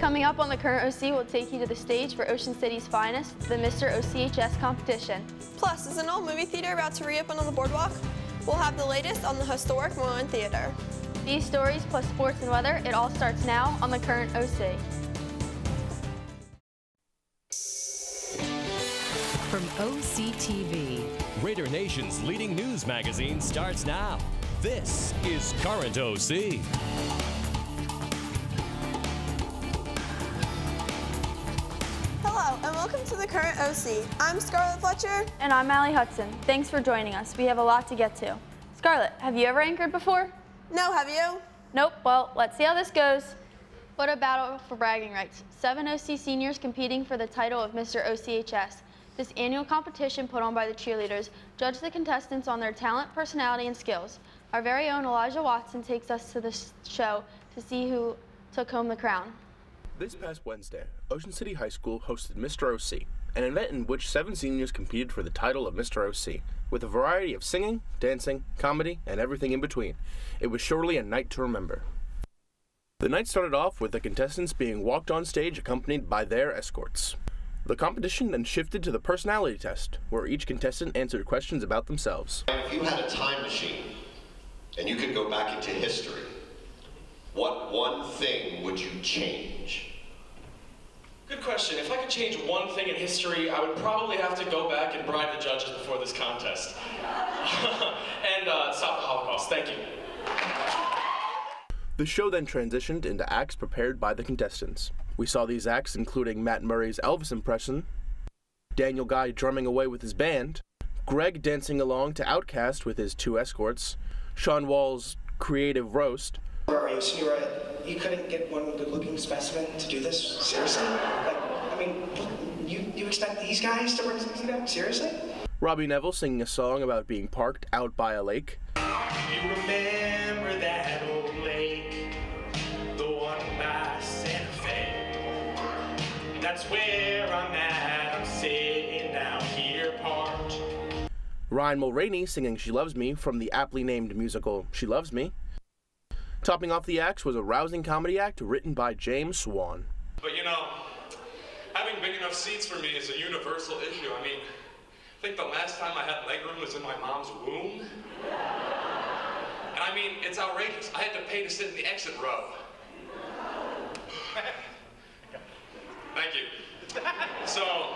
Coming up on the Current OC, we'll take you to the stage for Ocean City's finest, the Mr. OCHS competition. Plus, is an old movie theater about to reopen on the boardwalk? We'll have the latest on the historic Moreland Theater. These stories plus sports and weather, it all starts now on the Current OC. From OCTV, Raider Nation's leading news magazine starts now. This is Current OC. Hello, and welcome to the Current OC. I'm Scarlett Fletcher. And I'm Allie Hudson. Thanks for joining us. We have a lot to get to. Scarlett, have you ever anchored before? No, have you? Nope. Well, let's see how this goes. What a battle for bragging rights. 7 OC seniors competing for the title of Mr. OCHS. This annual competition put on by the cheerleaders judged the contestants on their talent, personality, and skills. Our very own Elijah Watson takes us to the show to see who took home the crown. This past Wednesday, Ocean City High School hosted Mr. OC, an event in which 7 seniors competed for the title of Mr. OC, with a variety of singing, dancing, comedy, and everything in between. It was surely a night to remember. The night started off with the contestants being walked on stage accompanied by their escorts. The competition then shifted to the personality test, where each contestant answered questions about themselves. If you had a time machine and you could go back into history, what one thing would you change? Good question. If I could change one thing in history, I would probably have to go back and bribe the judges before this contest. And stop the Holocaust. Thank you. The show then transitioned into acts prepared by the contestants. We saw these acts including Matt Murray's Elvis impression, Daniel Guy drumming away with his band, Greg dancing along to Outkast with his 2 escorts, Sean Wall's creative roast. You couldn't get one good-looking specimen to do this? Seriously? You expect these guys to bring something down? Seriously? Robbie Neville singing a song about being parked out by a lake. You remember that old lake, the one by Santa Fe. That's where I'm at, I'm sitting down here parked. Ryan Mulroney singing She Loves Me from the aptly named musical She Loves Me. Topping off the acts was a rousing comedy act written by James Swan. But you know, having big enough seats for me is a universal issue. I think the last time I had legroom was in my mom's womb. And it's outrageous. I had to pay to sit in the exit row. Thank you. So,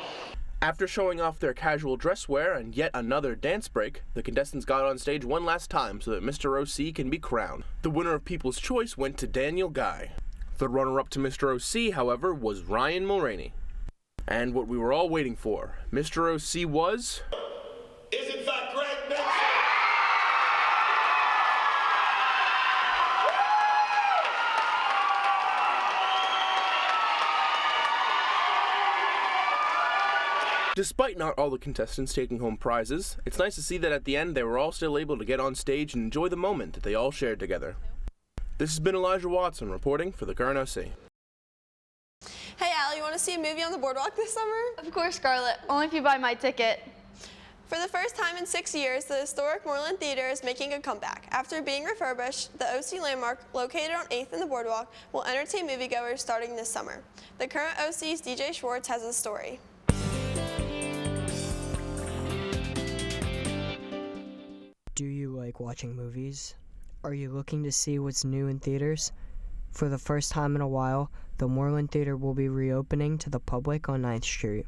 after showing off their casual dress wear and yet another dance break, the contestants got on stage one last time so that Mr. OC can be crowned. The winner of People's Choice went to Daniel Guy. The runner-up to Mr. OC, however, was Ryan Mulroney. And what we were all waiting for, Mr. OC was... Is in fact Greg Nixon! Despite not all the contestants taking home prizes, it's nice to see that at the end they were all still able to get on stage and enjoy the moment that they all shared together. This has been Elijah Watson reporting for the Current OC. Hey, Allie, you want to see a movie on the boardwalk this summer? Of course, Scarlett. Only if you buy my ticket. For the first time in 6 years, the historic Moreland Theater is making a comeback. After being refurbished, the OC landmark, located on 8th and the boardwalk, will entertain moviegoers starting this summer. The Current OC's DJ Schwartz has a story. Do you like watching movies? Are you looking to see what's new in theaters? For the first time in a while, the Moreland Theater will be reopening to the public on 9th Street.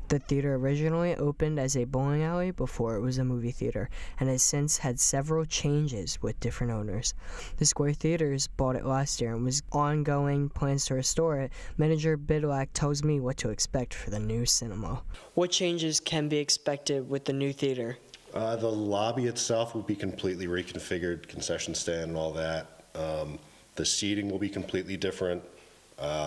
The theater originally opened as a bowling alley before it was a movie theater, and has since had several changes with different owners. The Square Theaters bought it last year and was ongoing plans to restore it. Manager Bidlack tells me what to expect for the new cinema. What changes can be expected with the new theater? The lobby itself will be completely reconfigured, concession stand and all that. The seating will be completely different,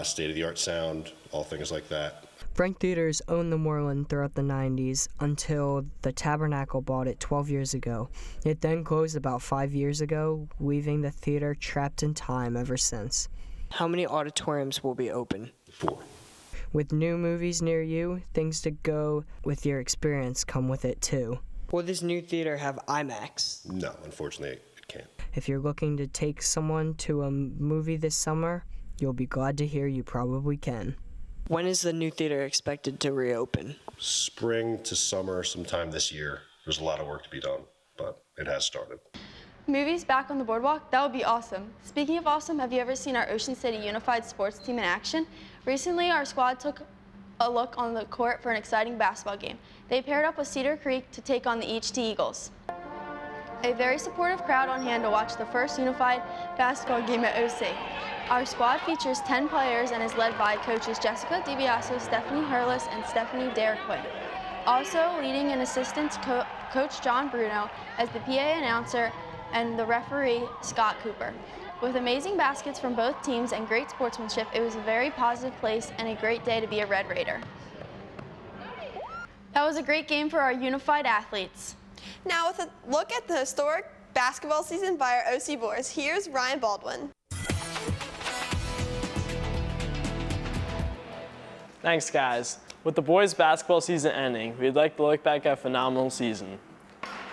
state-of-the-art sound, all things like that. Frank Theaters owned the Moreland throughout the 90s until the Tabernacle bought it 12 years ago. It then closed about 5 years ago, leaving the theater trapped in time ever since. How many auditoriums will be open? 4. With new movies near you, things to go with your experience come with it too. Will this new theater have IMAX? No, unfortunately, it can't. If you're looking to take someone to a movie this summer, You'll be glad to hear you probably can. When is the new theater expected to reopen? Spring to summer sometime this year. There's a lot of work to be done, but it has started. Movies back on the boardwalk? That would be awesome. Speaking of awesome, have you ever seen our Ocean City Unified Sports team in action? Recently, our squad took a look on the court for an exciting basketball game. They paired up with Cedar Creek to take on the HT Eagles. A very supportive crowd on hand to watch the first unified basketball game at OC. Our squad features 10 players and is led by coaches Jessica DiBiaso, Stephanie Hurlis, and Stephanie Derquin. Also leading and assistant Coach John Bruno as the PA announcer and the referee Scott Cooper. With amazing baskets from both teams and great sportsmanship, it was a very positive place and a great day to be a Red Raider. That was a great game for our unified athletes. Now with a look at the historic basketball season by our OC boys, here's Ryan Baldwin. Thanks, guys. With the boys' basketball season ending, we'd like to look back at a phenomenal season.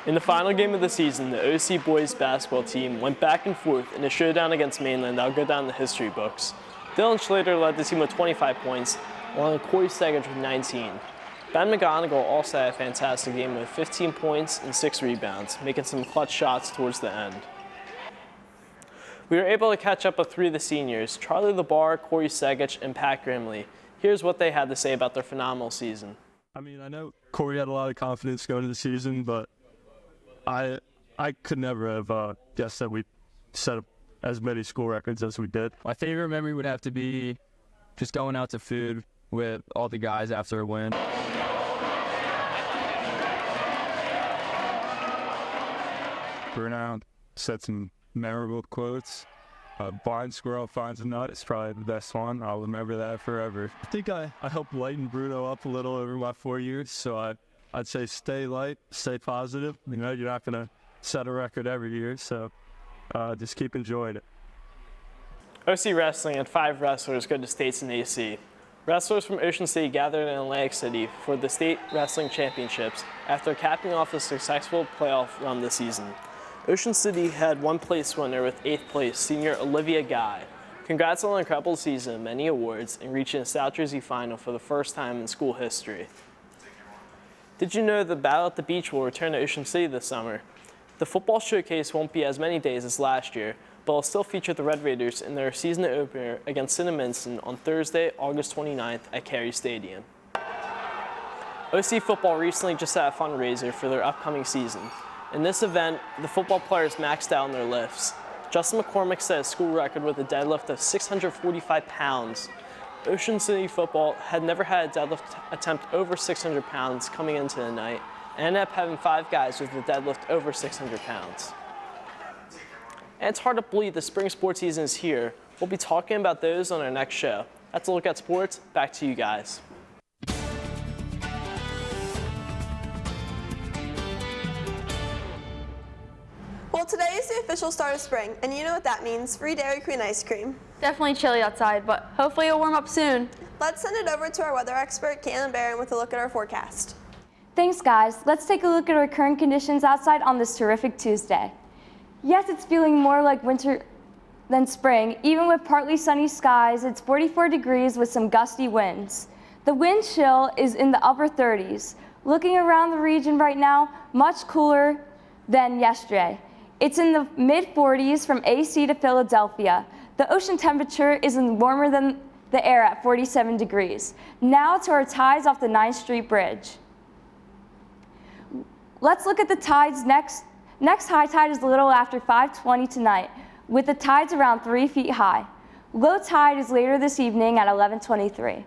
In the final game of the season, the OC boys basketball team went back and forth in a showdown against Mainland that'll go down in the history books. Dylan Schlater led the team with 25 points, along with Corey Segage with 19. Ben McGonigal also had a fantastic game with 15 points and 6 rebounds, making some clutch shots towards the end. We were able to catch up with 3 of the seniors, Charlie LeBar, Corey Segage, and Pat Grimley. Here's what they had to say about their phenomenal season. I mean, I know Corey had a lot of confidence going into the season, but I could never have guessed that we set up as many school records as we did. My favorite memory would have to be just going out to food with all the guys after a win. Bruno said some memorable quotes. Blind squirrel finds a nut is probably the best one. I'll remember that forever. I think I helped lighten Bruno up a little over my 4 years, so I'd say stay light, stay positive. You know, you're not going to set a record every year, so just keep enjoying it. OC Wrestling had 5 wrestlers go to states in AC. Wrestlers from Ocean City gathered in Atlantic City for the state wrestling championships after capping off a successful playoff run this season. Ocean City had 1 place winner with 8th place senior Olivia Guy. Congrats on an incredible season and many awards and reaching a South Jersey final for the first time in school history. Did you know the Battle at the Beach will return to Ocean City this summer? The football showcase won't be as many days as last year, but will still feature the Red Raiders in their season opener against Cinnaminson on Thursday, August 29th at Cary Stadium. OC football recently just had a fundraiser for their upcoming season. In this event, the football players maxed out on their lifts. Justin McCormick set a school record with a deadlift of 645 pounds. Ocean City football had never had a deadlift attempt over 600 pounds coming into the night, and ended up having 5 guys with a deadlift over 600 pounds. And it's hard to believe the spring sports season is here. We'll be talking about those on our next show. That's a look at sports. Back to you guys. Well, today is the official start of spring, and you know what that means, free Dairy Queen ice cream. Definitely chilly outside, but hopefully it'll warm up soon. Let's send it over to our weather expert, Caitlin Barron, with a look at our forecast. Thanks, guys. Let's take a look at our current conditions outside on this terrific Tuesday. Yes, it's feeling more like winter than spring. Even with partly sunny skies, it's 44 degrees with some gusty winds. The wind chill is in the upper 30s. Looking around the region right now, much cooler than yesterday. It's in the mid-40s from AC to Philadelphia. The ocean temperature is warmer than the air at 47 degrees. Now to our tides off the 9th Street Bridge. Let's look at the tides next. Next high tide is a little after 5:20 tonight, with the tides around 3 feet high. Low tide is later this evening at 11:23.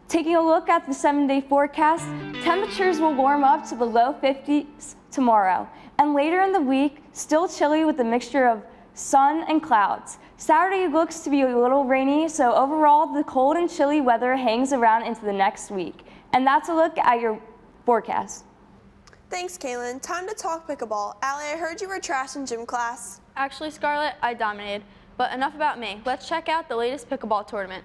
Taking a look at the 7-day forecast, temperatures will warm up to the low 50s tomorrow, and later in the week, still chilly with a mixture of sun and clouds. Saturday looks to be a little rainy, so overall, the cold and chilly weather hangs around into the next week. And that's a look at your forecast. Thanks, Kaylin. Time to talk pickleball. Allie, I heard you were trash in gym class. Actually, Scarlett, I dominated. But enough about me. Let's check out the latest pickleball tournament.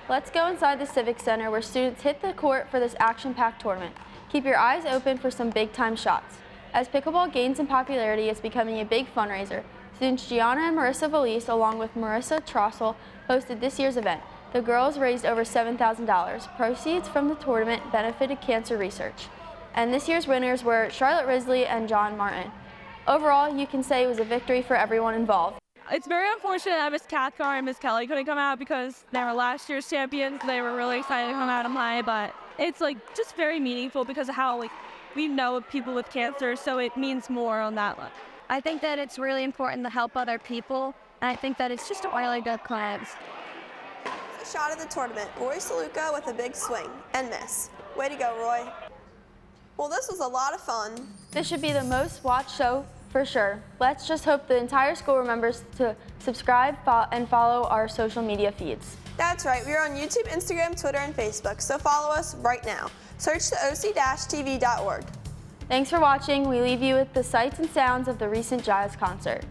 Let's go inside the Civic Center where students hit the court for this action-packed tournament. Keep your eyes open for some big-time shots. As pickleball gains in popularity, it's becoming a big fundraiser. Students Gianna and Marissa Valise, along with Marissa Trossel, hosted this year's event. The girls raised over $7,000. Proceeds from the tournament benefited cancer research. And this year's winners were Charlotte Risley and John Martin. Overall, you can say it was a victory for everyone involved. It's very unfortunate that Miss Cathcart and Miss Kelly couldn't come out because they were last year's champions. They were really excited to come out and play, but it's just very meaningful because of how we know people with cancer, so it means more on that level. I think that it's really important to help other people, and I think that it's just a really good cause. A shot at the tournament, Roy Saluka with a big swing and miss. Way to go, Roy. Well, this was a lot of fun. This should be the most watched show for sure. Let's just hope the entire school remembers to subscribe and follow our social media feeds. That's right, we are on YouTube, Instagram, Twitter, and Facebook, so follow us right now. Search the oc-tv.org. Thanks for watching. We leave you with the sights and sounds of the recent jazz concert.